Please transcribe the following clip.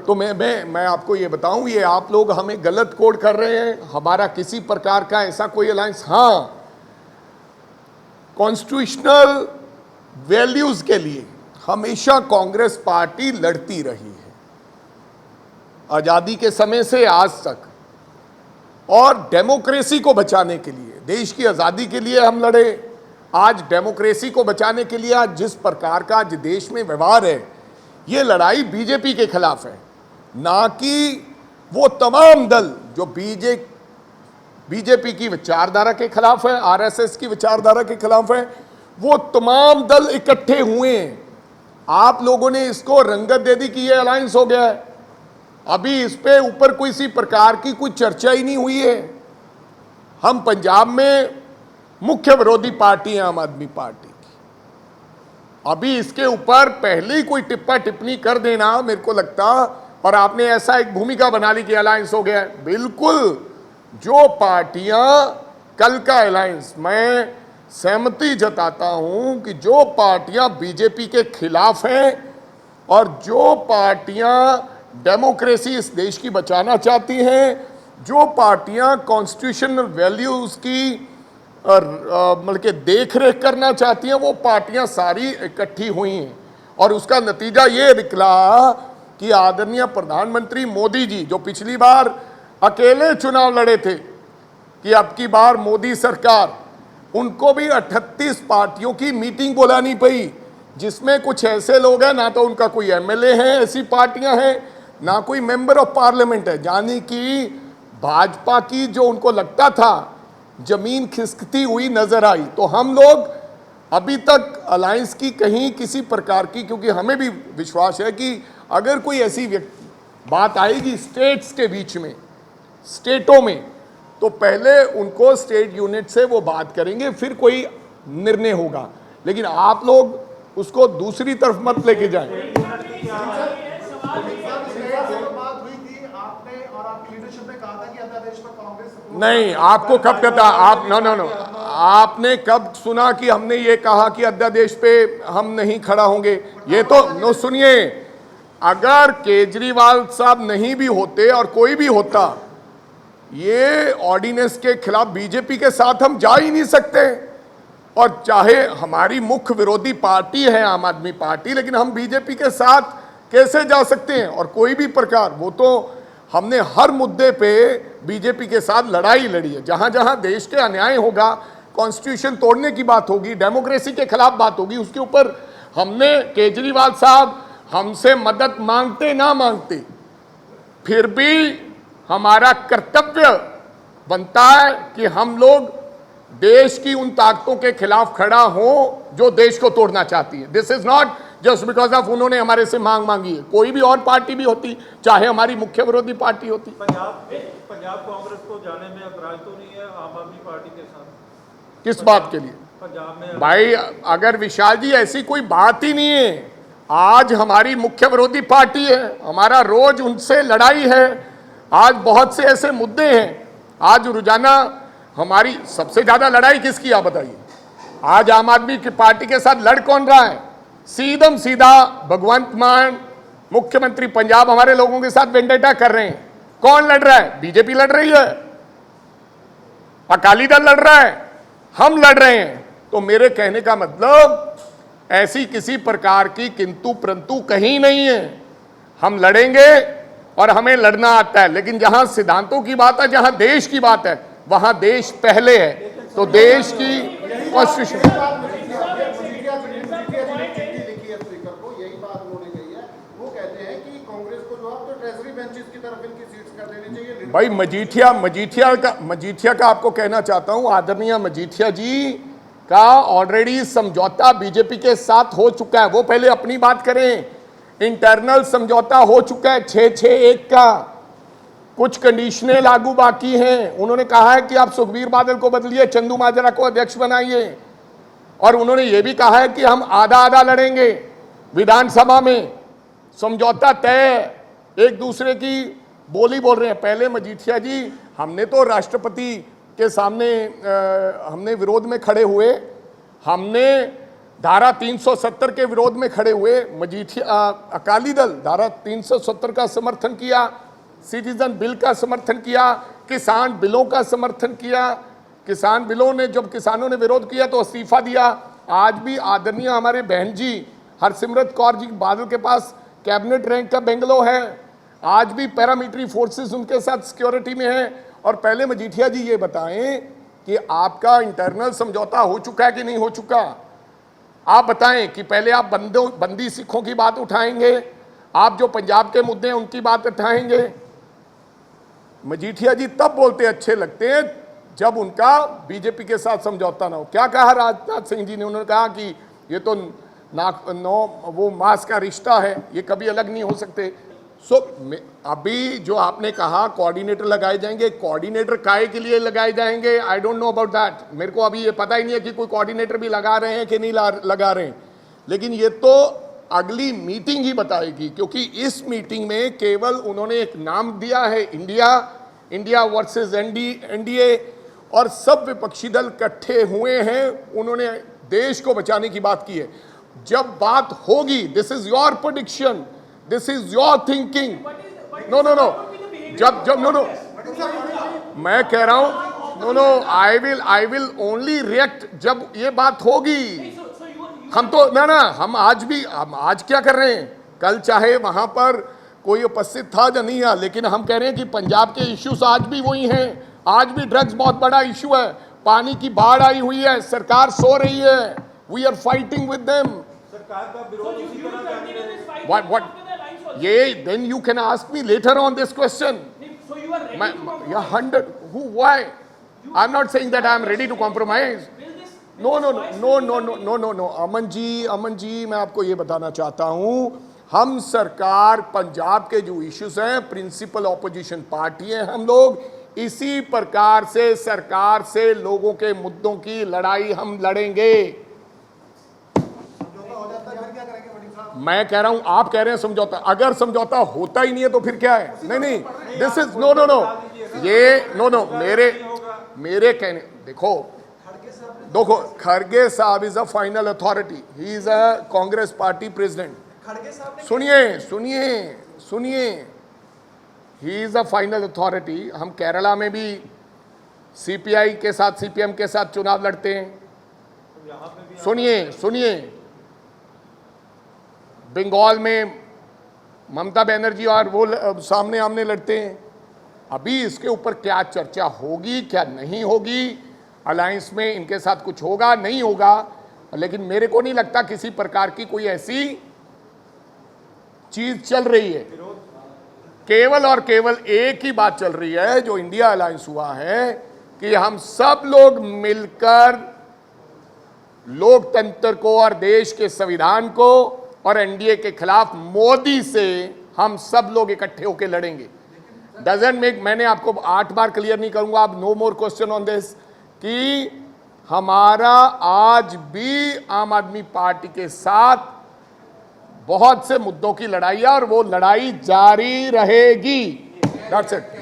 तो मैं आपको ये बताऊं, ये आप लोग हमें गलत कोड कर रहे हैं। हमारा किसी प्रकार का ऐसा कोई अलायंस, हाँ, कॉन्स्टिट्यूशनल वैल्यूज के लिए हमेशा कांग्रेस पार्टी लड़ती रही है, आजादी के समय से आज तक। और डेमोक्रेसी को बचाने के लिए, देश की आजादी के लिए हम लड़े। आज डेमोक्रेसी को बचाने के लिए आज जिस प्रकार का आज देश में व्यवहार है, ये लड़ाई बीजेपी के खिलाफ है, ना कि वो तमाम दल जो बीजेपी की विचारधारा के खिलाफ है, आरएसएस की विचारधारा के खिलाफ है। वो तमाम दल इकट्ठे हुए हैं। आप लोगों ने इसको रंगत दे दी कि ये अलायंस हो गया है। अभी इस पे ऊपर किसी प्रकार की कोई चर्चा ही नहीं हुई है। हम पंजाब में मुख्य विरोधी पार्टी है आम आदमी पार्टी की। अभी इसके ऊपर पहले ही कोई टिप्पा टिप्पणी कर देना, मेरे को लगता, और आपने ऐसा एक भूमिका बना ली कि अलायंस हो गया है। बिल्कुल, जो पार्टियां कल का अलायंस, मैं सहमति जताता हूं कि जो पार्टियां बीजेपी के खिलाफ हैं और जो पार्टियां डेमोक्रेसी इस देश की बचाना चाहती हैं, जो पार्टियां कॉन्स्टिट्यूशनल वैल्यूज की मतलब के देख रेख करना चाहती हैं, वो पार्टियां सारी इकट्ठी हुई हैं। और उसका नतीजा ये निकला कि आदरणीय प्रधानमंत्री मोदी जी, जो पिछली बार अकेले चुनाव लड़े थे, कि अब की बार मोदी सरकार, उनको भी 38 पार्टियों की मीटिंग बुलानी पड़ी, जिसमें कुछ ऐसे लोग हैं, ना तो उनका कोई एमएलए है, ऐसी पार्टियां हैं, ना कोई मेंबर ऑफ पार्लियामेंट है। यानी कि भाजपा की जो उनको लगता था जमीन खिसकती हुई नजर आई। तो हम लोग अभी तक अलायंस की कहीं किसी प्रकार की, क्योंकि हमें भी विश्वास है कि अगर कोई ऐसी बात आएगी स्टेट्स के बीच में, स्टेटों में, तो पहले उनको स्टेट यूनिट से वो बात करेंगे, फिर कोई निर्णय होगा। लेकिन आप लोग उसको दूसरी तरफ मत लेके जाएं। नहीं, आपको कब कहता, आप नो, आपने कब सुना कि हमने ये कहा कि अध्यादेश पे हम नहीं खड़ा होंगे? ये तो नो, सुनिए, अगर केजरीवाल साहब नहीं भी होते और कोई भी होता, ये ऑर्डिनेंस के खिलाफ बीजेपी के साथ हम जा ही नहीं सकते। और चाहे हमारी मुख्य विरोधी पार्टी है आम आदमी पार्टी, लेकिन हम बीजेपी के साथ कैसे जा सकते हैं? और कोई भी प्रकार, वो तो हमने हर मुद्दे पे बीजेपी के साथ लड़ाई लड़ी है। जहां जहां देश के अन्याय होगा, कॉन्स्टिट्यूशन तोड़ने की बात होगी, डेमोक्रेसी के खिलाफ बात होगी, उसके ऊपर हमने, केजरीवाल साहब हमसे मदद मांगते ना मांगते, फिर भी हमारा कर्तव्य बनता है कि हम लोग देश की उन ताकतों के खिलाफ खड़ा हो जो देश को तोड़ना चाहती है। This is not just because of उन्होंने हमारे से मांग मांगी है। कोई भी और पार्टी भी होती, चाहे हमारी मुख्य विरोधी पार्टी होती। पंजाब कांग्रेस को जाने में ऐतराज तो नहीं है आम आदमी पार्टी के साथ? किस बात के लिए पंजाब में? भाई, अगर विशाल जी ऐसी कोई बात ही नहीं है, आज हमारी मुख्य विरोधी पार्टी है, हमारा रोज उनसे लड़ाई है। आज बहुत से ऐसे मुद्दे हैं, आज रोजाना हमारी सबसे ज्यादा लड़ाई किसकी, आप बताइए? आज आम आदमी की पार्टी के साथ लड़ कौन रहा है? सीधम सीधा भगवंत मान, मुख्यमंत्री पंजाब, हमारे लोगों के साथ वेंडेटा कर रहे हैं। कौन लड़ रहा है? बीजेपी लड़ रही है, अकाली दल लड़ रहा है, हम लड़ रहे हैं। तो मेरे कहने का मतलब ऐसी किसी प्रकार की किंतु परंतु कहीं नहीं है। हम लड़ेंगे और हमें लड़ना आता है, लेकिन जहां सिद्धांतों की बात है, जहां देश की बात है, वहां देश पहले है। तो देश की कॉन्स्टिट्यूशन, भाई मजीठिया का आपको कहना चाहता हूं, आदरणीय मजीठिया जी का ऑलरेडी समझौता बीजेपी के साथ हो चुका है। वो पहले अपनी बात करें। इंटरनल समझौता हो चुका है 661 का, कुछ कंडीशनें लागू बाकी हैं। उन्होंने कहा है कि आप सुखबीर बादल को बदलिए, चंदू माजरा को अध्यक्ष बनाइए, और उन्होंने ये भी कहा है कि हम आधा आधा लड़ेंगे विधानसभा में। समझौता तय, एक दूसरे की बोली बोल रहे हैं। पहले मजीठिया जी, हमने तो राष्ट्रपति के सामने हमने विरोध में खड़े हुए, हमने धारा 370 के विरोध में खड़े हुए मजीठिया अकाली दल धारा 370 का समर्थन किया, सिटीजन बिल का समर्थन किया, किसान बिलों का समर्थन किया। किसान बिलों ने जब किसानों ने विरोध किया तो इस्तीफा दिया। आज भी आदरणीय हमारे बहन जी हरसिमरत कौर जी बादल के पास कैबिनेट रैंक का बेंगलो है। आज भी पैरामिलिट्री फोर्सेस उनके साथ सिक्योरिटी में है। और पहले मजीठिया जी ये बताएं कि आपका इंटरनल समझौता हो चुका है कि नहीं हो चुका। आप बताएं कि पहले आप बंदी सिखों की बात उठाएंगे, आप जो पंजाब के मुद्दे हैं उनकी बात उठाएंगे। मजीठिया जी तब बोलते अच्छे लगते हैं जब उनका बीजेपी के साथ समझौता ना हो। क्या कहा राजनाथ सिंह जी ने? उन्होंने कहा कि ये तो वो मांस का रिश्ता है, ये कभी अलग नहीं हो सकते। अभी जो आपने कहा कोऑर्डिनेटर लगाए जाएंगे, कोऑर्डिनेटर काहे के लिए लगाए जाएंगे? I don't know about that. मेरे को अभी ये पता ही नहीं है कि कोई कोऑर्डिनेटर भी लगा रहे हैं कि नहीं लगा रहे हैं, लेकिन ये तो अगली मीटिंग ही बताएगी, क्योंकि इस मीटिंग में केवल उन्होंने एक नाम दिया है, इंडिया वर्सेस एनडीए, और सब विपक्षी दल इकट्ठे हुए हैं, उन्होंने देश को बचाने की बात की है। जब बात होगी, this is your prediction, this is your thinking. No, मैं कह रहा हूं no, I will only react जब ये बात होगी। हम तो हम आज क्या कर रहे हैं? कल चाहे वहां पर कोई उपस्थित था या नहीं है, लेकिन हम कह रहे हैं कि पंजाब के इश्यूज आज भी वही हैं। आज भी ड्रग्स बहुत बड़ा इशू है, पानी की बाढ़ आई हुई है, सरकार सो रही है, we are fighting with them. सरकार का विरोध इसी तरह जारी रहेगा। What? Then you can ask me later on this question. So you are ready to compromise? Yeah, 100. Why? I'm not saying that I'm ready to compromise. No. Aman ji, मैं आपको ये बताना चाहता हूं, हम सरकार पंजाब के जो इश्यूज हैं, प्रिंसिपल ऑपोजिशन पार्टी है हम लोग, इसी प्रकार से सरकार से लोगों के मुद्दों की लड़ाई हम लड़ेंगे। मैं कह रहा हूं, आप कह रहे हैं समझौता, अगर समझौता होता ही नहीं है तो फिर क्या है? नहीं, दिस इज नो, ये नो, मेरे कहने, देखो खड़गे साहब is a final authority, he is a Congress party president. सुनिए, he is a final authority. हम केरला में भी सीपीआई के साथ, सीपीएम के साथ चुनाव लड़ते हैं। सुनिए, बंगाल में ममता बनर्जी और वो सामने आमने लड़ते हैं। अभी इसके ऊपर क्या चर्चा होगी, क्या नहीं होगी, अलायंस में इनके साथ कुछ होगा नहीं होगा, लेकिन मेरे को नहीं लगता किसी प्रकार की कोई ऐसी चीज चल रही है। केवल और केवल एक ही बात चल रही है, जो इंडिया अलायंस हुआ है, कि हम सब लोग मिलकर लोकतंत्र को और देश के संविधान को और एनडीए के खिलाफ मोदी से हम सब लोग इकट्ठे होकर लड़ेंगे। डजंट मेक, मैंने आपको 8 बार क्लियर नहीं करूंगा, आप no more question on this, कि हमारा आज भी आम आदमी पार्टी के साथ बहुत से मुद्दों की लड़ाई है और वो लड़ाई जारी रहेगी। That's it.